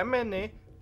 MNA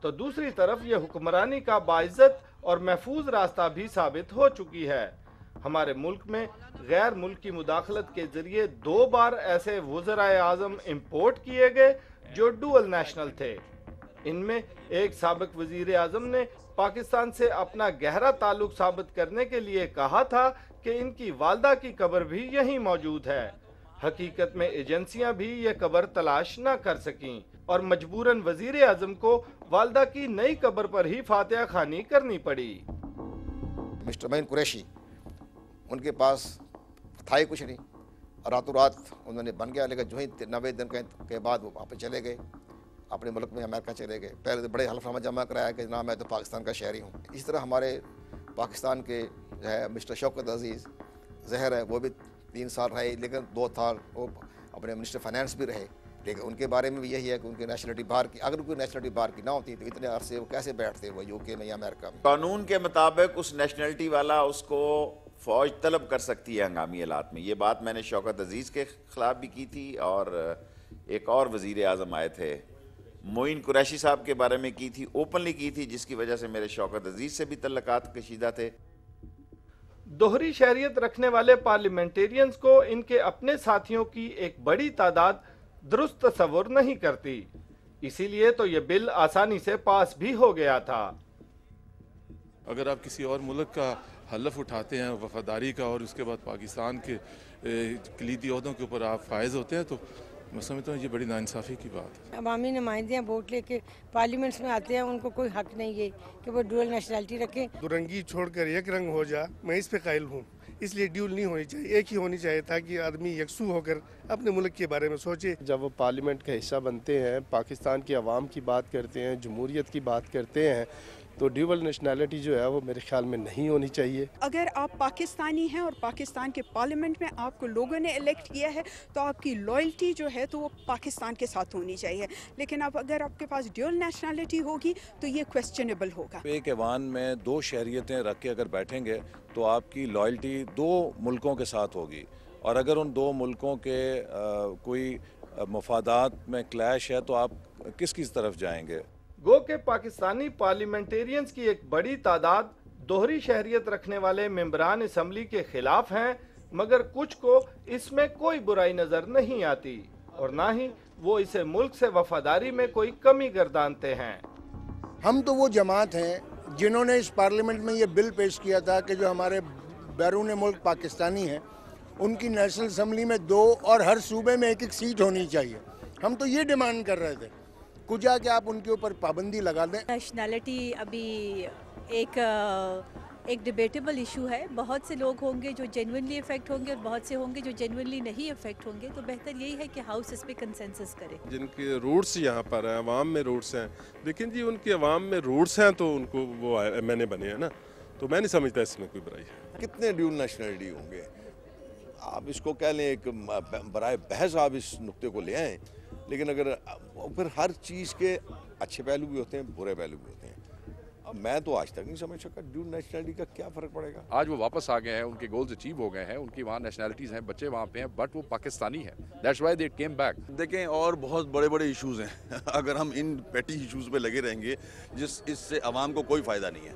تو دوسری طرف یہ حکمرانی کا باعزت اور محفوظ راستہ بھی ثابت ہو چکی ہے۔ ہمارے ملک میں غیر ملکی مداخلت کے ذریعے 2 بار ایسے وزرائے اعظم امپورٹ کیے گئے جو ڈوئل نیشنل تھے۔ ان میں ایک سابق وزیر اعظم نے پاکستان سے اپنا گہرا تعلق ثابت کرنے کے لیے کہا تھا کہ ان کی والدہ کی قبر بھی یہیں موجود ہے۔ حقیقت میں ایجنسیاں بھی یہ قبر تلاش نہ کر سکیں اور مجبوراً وزیر اعظم کو والدہ کی نئی قبر پر ہی فاتحہ خوانی کرنی پڑی۔ مسٹر معین قریشی، ان کے پاس تھا ہی کچھ نہیں، راتوں رات انہوں نے بن گیا، لیکن جو ہی 90 دن کے بعد وہ واپس چلے گئے اپنے ملک میں، امریکہ چلے گئے۔ پہلے بڑے حلف نامہ جمع کرایا کہ جناب میں تو پاکستان کا شہری ہوں۔ اس طرح ہمارے پاکستان کے جو ہے مسٹر شوکت عزیز ظاہر ہے وہ بھی 3 سال رہے، لیکن 2 سال وہ اپنے منسٹر فائنانس بھی رہے، لیکن ان کے بارے میں بھی یہی ہے کہ ان کی نیشنلٹی باہر کی، اگر کوئی نیشنلٹی باہر کی نہ ہوتی تو اتنے عرصے وہ کیسے بیٹھتے وہ UK میں یا امریکہ میں۔ قانون کے مطابق اس نیشنلٹی والا اس کو فوج طلب کر سکتی ہے ہنگامی حالات میں۔ یہ بات میں نے شوکت عزیز کے خلاف بھی کی تھی، اور ایک اور وزیر اعظم آئے تھے معین قریشی صاحب کے بارے میں کی تھی، اوپنلی کی تھی، جس کی وجہ سے میرے شوکت عزیز سے بھی تعلقات کشیدہ تھے۔ دوہری شہریت رکھنے والے پارلیمنٹیرینز کو ان کے اپنے ساتھیوں کی ایک بڑی تعداد درست تصور نہیں کرتی، اسی لیے تو یہ بل آسانی سے پاس بھی ہو گیا تھا۔ اگر آپ کسی اور ملک کا حلف اٹھاتے ہیں وفاداری کا، اور اس کے بعد پاکستان کے کلیدی عہدوں کے اوپر آپ فائز ہوتے ہیں، تو میں سمجھتا ہوں یہ بڑی ناانصافی کی بات ہے۔ عوامی نمائندے ووٹ لے کے پارلیمنٹس میں آتے ہیں، ان کو کوئی حق نہیں ہے کہ وہ ڈوئل نیشنلٹی رکھیں۔ دو رنگی چھوڑ کر ایک رنگ ہو جا، میں اس پہ قائل ہوں۔ اس لیے ڈیول نہیں ہونی چاہیے، ایک ہی ہونی چاہیے تاکہ آدمی یکسو ہو کر اپنے ملک کے بارے میں سوچے۔ جب وہ پارلیمنٹ کا حصہ بنتے ہیں، پاکستان کی عوام کی بات کرتے ہیں، جمہوریت کی بات کرتے ہیں، تو ڈیول نیشنلٹی جو ہے وہ میرے خیال میں نہیں ہونی چاہیے۔ اگر آپ پاکستانی ہیں اور پاکستان کے پارلیمنٹ میں آپ کو لوگوں نے الیکٹ کیا ہے تو آپ کی لائلٹی جو ہے تو وہ پاکستان کے ساتھ ہونی چاہیے، لیکن اگر آپ کے پاس ڈیول نیشنلٹی ہوگی تو یہ کویسچنیبل ہوگا۔ ایک ایوان میں 2 شہریتیں رکھ کے اگر بیٹھیں گے تو آپ کی لائلٹی 2 ملکوں کے ساتھ ہوگی، اور اگر ان 2 ملکوں کے کوئی مفادات میں کلیش ہے تو آپ کس طرف جائیں گے؟ گو کہ پاکستانی پارلیمنٹیرینز کی ایک بڑی تعداد دوہری شہریت رکھنے والے ممبران اسمبلی کے خلاف ہیں، مگر کچھ کو اس میں کوئی برائی نظر نہیں آتی، اور نہ ہی وہ اسے ملک سے وفاداری میں کوئی کمی گردانتے ہیں۔ ہم تو وہ جماعت ہیں جنہوں نے اس پارلیمنٹ میں یہ بل پیش کیا تھا کہ جو ہمارے بیرون ملک پاکستانی ہیں ان کی نیشنل اسمبلی میں 2 اور ہر صوبے میں 1 سیٹ ہونی چاہیے۔ ہم تو یہ ڈیمانڈ کر رہے تھے، کچھ آ کہ آپ ان کے اوپر پابندی لگا دیں۔ نیشنلٹی ابھی ایک ڈیبیٹیبل ایشو ہے، بہت سے لوگ ہوں گے جو جینوئنلی افیکٹ ہوں گے اور بہت سے ہوں گے جو جینوئنلی نہیں افیکٹ ہوں گے، تو بہتر یہی ہے کہ ہاؤس اس پہ کنسنسس کرے۔ جن کے روٹس یہاں پر ہیں، عوام میں روٹس ہیں، لیکن جی ان کے عوام میں روٹس ہیں تو ان کو وہ MNA بنے ہیں نا، تو میں نہیں سمجھتا اس میں کوئی برائی ہے۔ کتنے ڈیول نیشنلٹی ہوں گے؟ آپ اس کو کہہ لیں ایک برائے بحث آپ اس نقطے کو لے آئیں، لیکن اگر پھر ہر چیز کے اچھے پہلو بھی ہوتے ہیں، برے پہلو بھی ہوتے ہیں۔ اب میں تو آج تک نہیں سمجھ سکا ڈیول نیشنلٹی کا کیا فرق پڑے گا۔ آج وہ واپس آ گئے ہیں، ان کے گولز اچیو ہو گئے ہیں، ان کی وہاں نیشنلٹیز ہیں، بچے وہاں پہ ہیں، بٹ وہ پاکستانی ہیں، that's why they came back. دیکھیں اور بہت بڑے بڑے ایشوز ہیں، اگر ہم ان پیٹی ایشوز پہ لگے رہیں گے اس سے عوام کو کوئی فائدہ نہیں ہے۔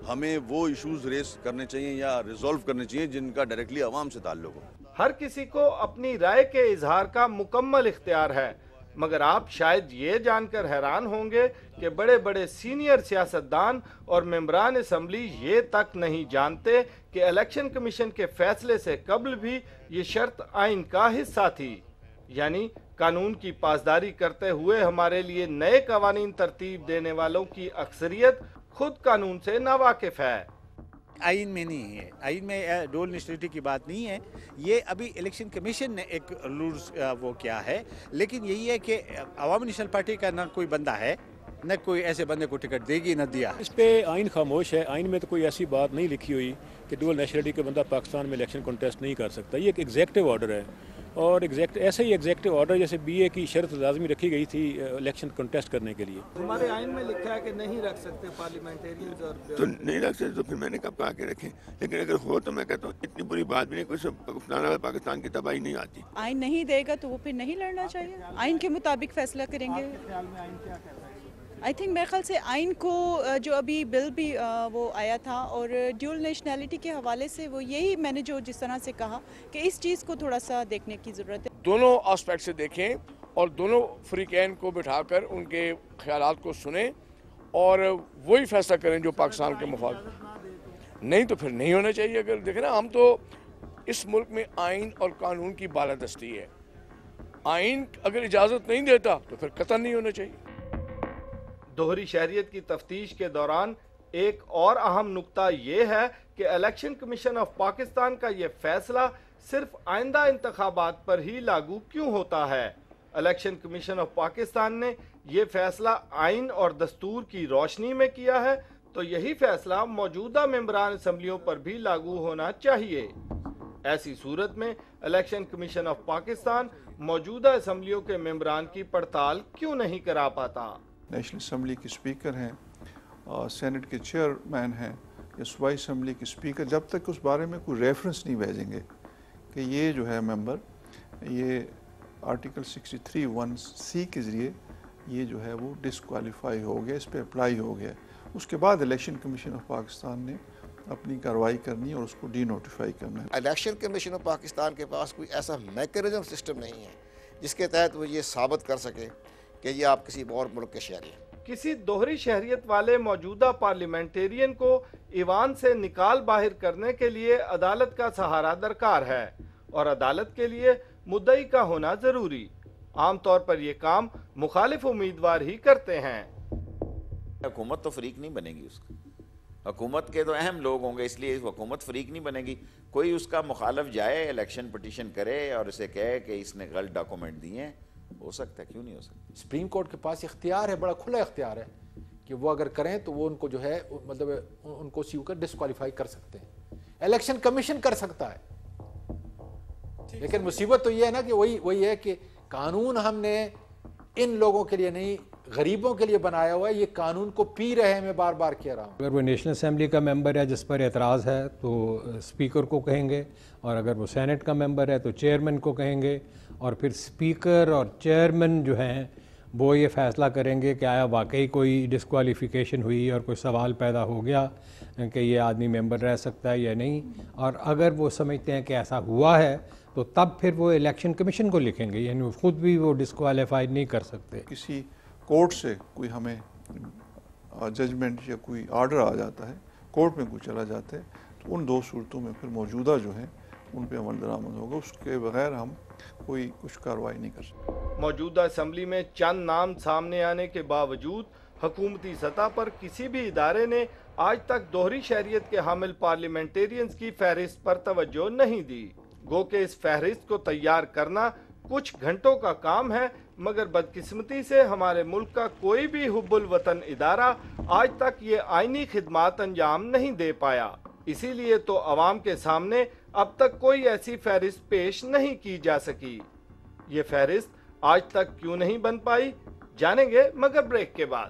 ہمیں وہ ایشوز ریز کرنے چاہیے یا ریزولو کرنے چاہیے جن کا ڈائریکٹلی عوام سے تعلق ہو۔ ہر کسی کو اپنی رائے کے اظہار کا مکمل اختیار ہے، مگر آپ شاید یہ جان کر حیران ہوں گے کہ بڑے بڑے سینئر سیاستدان اور ممبران اسمبلی یہ تک نہیں جانتے کہ الیکشن کمیشن کے فیصلے سے قبل بھی یہ شرط آئین کا حصہ تھی، یعنی قانون کی پاسداری کرتے ہوئے ہمارے لیے نئے قوانین ترتیب دینے والوں کی اکثریت خود قانون سے ناواقف ہے۔ آئین میں نہیں ہے، آئین میں ڈول نیشنلٹی کی بات نہیں ہے، یہ ابھی الیکشن کمیشن نے ایک رولز وہ کیا ہے، لیکن یہی ہے کہ عوامی نیشنل پارٹی کا نہ کوئی بندہ ہے، نہ کوئی ایسے بندے کو ٹکٹ دے گی نہ دیا۔ اس پہ آئین خاموش ہے، آئین میں تو کوئی ایسی بات نہیں لکھی ہوئی کہ ڈول نیشنلٹی کا بندہ پاکستان میں الیکشن کنٹیسٹ نہیں کر سکتا، یہ ایک ایگزیکٹو آرڈر ہے، اور ایسا ہی ایگزیکٹو آرڈر جیسے BA کی شرط لازمی رکھی گئی تھی الیکشن کنٹیسٹ کرنے کے لیے۔ ہمارے آئین میں لکھا ہے کہ نہیں رکھ سکتے پارلیمنٹیرینز، اور تو نہیں رکھ سکتے تو پھر میں نے کب کہا کہ رکھیں، لیکن اگر ہو تو میں کہتا ہوں اتنی بری بات بھی نہیں، کوئی پاکستان کی تباہی نہیں آتی۔ آئین نہیں دے گا تو وہ پھر نہیں لڑنا چاہیے، آئین کے مطابق فیصلہ کریں گے۔ آئی تھنک میرے خیال سے آئین کو جو ابھی بل بھی وہ آیا تھا اور ڈیول نیشنلٹی کے حوالے سے وہ یہی میں نے جو جس طرح سے کہا کہ اس چیز کو تھوڑا سا دیکھنے کی ضرورت ہے. دونوں آسپیکٹ سے دیکھیں اور دونوں فریقین کو بٹھا کر ان کے خیالات کو سنیں اور وہی فیصلہ کریں جو پاکستان کے مفاد. نہیں تو پھر نہیں ہونا چاہیے. اگر دیکھیں نا، ہم تو اس ملک میں آئین اور قانون کی بالادستی ہے. آئین اگر اجازت نہیں دیتا تو پھر قطعاً نہیں ہونا چاہیے. دوہری شہریت کی تفتیش کے دوران ایک اور اہم نقطہ یہ ہے کہ الیکشن کمیشن آف پاکستان کا یہ فیصلہ صرف آئندہ انتخابات پر ہی لاگو کیوں ہوتا ہے؟ الیکشن کمیشن آف پاکستان نے یہ فیصلہ آئین اور دستور کی روشنی میں کیا ہے تو یہی فیصلہ موجودہ ممبران اسمبلیوں پر بھی لاگو ہونا چاہیے. ایسی صورت میں الیکشن کمیشن آف پاکستان موجودہ اسمبلیوں کے ممبران کی پڑتال کیوں نہیں کرا پاتا؟ نیشنل اسمبلی کے اسپیکر ہیں، سینٹ کے چیئرمین ہیں یا صوبائی اسمبلی کے اسپیکر، جب تک اس بارے میں کوئی ریفرنس نہیں بھیجیں گے کہ یہ جو ہے ممبر یہ آرٹیکل 63(1)(c) کے ذریعے یہ جو ہے وہ ڈسکوالیفائی ہو گیا، اس پہ اپلائی ہو گیا، اس کے بعد الیکشن کمیشن آف پاکستان نے اپنی کارروائی کرنی اور اس کو ڈی نوٹیفائی کرنا ہے. الیکشن کمیشن آف پاکستان کے پاس کوئی ایسا میکینزم سسٹم نہیں ہے جس کے تحت وہ یہ ثابت کر سکے کہ یہ آپ کسی اور ملک کے شہری ہیں. کسی دوہری شہریت والے موجودہ پارلیمنٹیرین کو ایوان سے نکال باہر کرنے کے لیے عدالت کا سہارا درکار ہے اور عدالت کے لیے مدعی کا ہونا ضروری. عام طور پر یہ کام مخالف امیدوار ہی کرتے ہیں. حکومت تو فریق نہیں بنے گی. اس کا حکومت کے تو اہم لوگ ہوں گے، اس لیے حکومت فریق نہیں بنے گی. کوئی اس کا مخالف جائے الیکشن پٹیشن کرے اور اسے کہے کہ اس نے غلط ڈاکومنٹ دیے ہیں، ہو سکتا ہے، کیوں نہیں ہو سکتا. سپریم کورٹ کے پاس اختیار ہے، بڑا کھلا اختیار ہے کہ وہ اگر کریں تو وہ ان کو جو ہے مطلب ان کو سیو کر ڈسکوالیفائی کر سکتے ہیں. الیکشن کمیشن کر سکتا ہے، لیکن مصیبت تو یہ ہے نا کہ وہی ہے کہ قانون ہم نے ان لوگوں کے لیے نہیں غریبوں کے لیے بنایا ہوا ہے. یہ قانون کو پی رہے ہیں، میں بار بار کہہ رہا ہوں. اگر وہ نیشنل اسمبلی کا ممبر ہے جس پر اعتراض ہے تو اسپیکر کو کہیں گے، اور اگر وہ سینٹ کا ممبر ہے تو چیئرمین کو کہیں گے، اور پھر اسپیکر اور چیئرمین جو ہیں وہ یہ فیصلہ کریں گے کہ آیا واقعی کوئی ڈسکوالیفیکیشن ہوئی اور کوئی سوال پیدا ہو گیا کہ یہ آدمی ممبر رہ سکتا ہے یا نہیں. اور اگر وہ سمجھتے ہیں کہ ایسا ہوا ہے تو تب پھر وہ الیکشن کمیشن کو لکھیں گے، یعنی خود بھی وہ ڈسکوالیفائی نہیں کر سکتے. کسی کورٹ سے کوئی ہمیں ججمنٹ یا کوئی آرڈر آ جاتا ہے، کورٹ میں کوئی چلا جاتا ہے، تو ان دو صورتوں میں پھر موجودہ جو ہیں ان پہ عمل درآمد ہوگا. اس کے بغیر ہم کوئی کچھ کارروائی نہیں کر سکتے. موجودہ اسمبلی میں چند نام سامنے آنے کے باوجود حکومتی سطح پر کسی بھی ادارے نے آج تک دوہری شہریت کے حامل پارلیمنٹیرینز کی فہرست پر توجہ نہیں دی. گو کہ اس فہرست کو تیار کرنا کچھ گھنٹوں کا کام ہے، مگر بدقسمتی سے ہمارے ملک کا کوئی بھی حب الوطن ادارہ آج تک یہ آئینی خدمات انجام نہیں دے پایا. اسی لیے تو عوام کے سامنے اب تک کوئی ایسی فہرست پیش نہیں کی جا سکی. یہ فہرست آج تک کیوں نہیں بن پائی، جانیں گے مگر بریک کے بعد.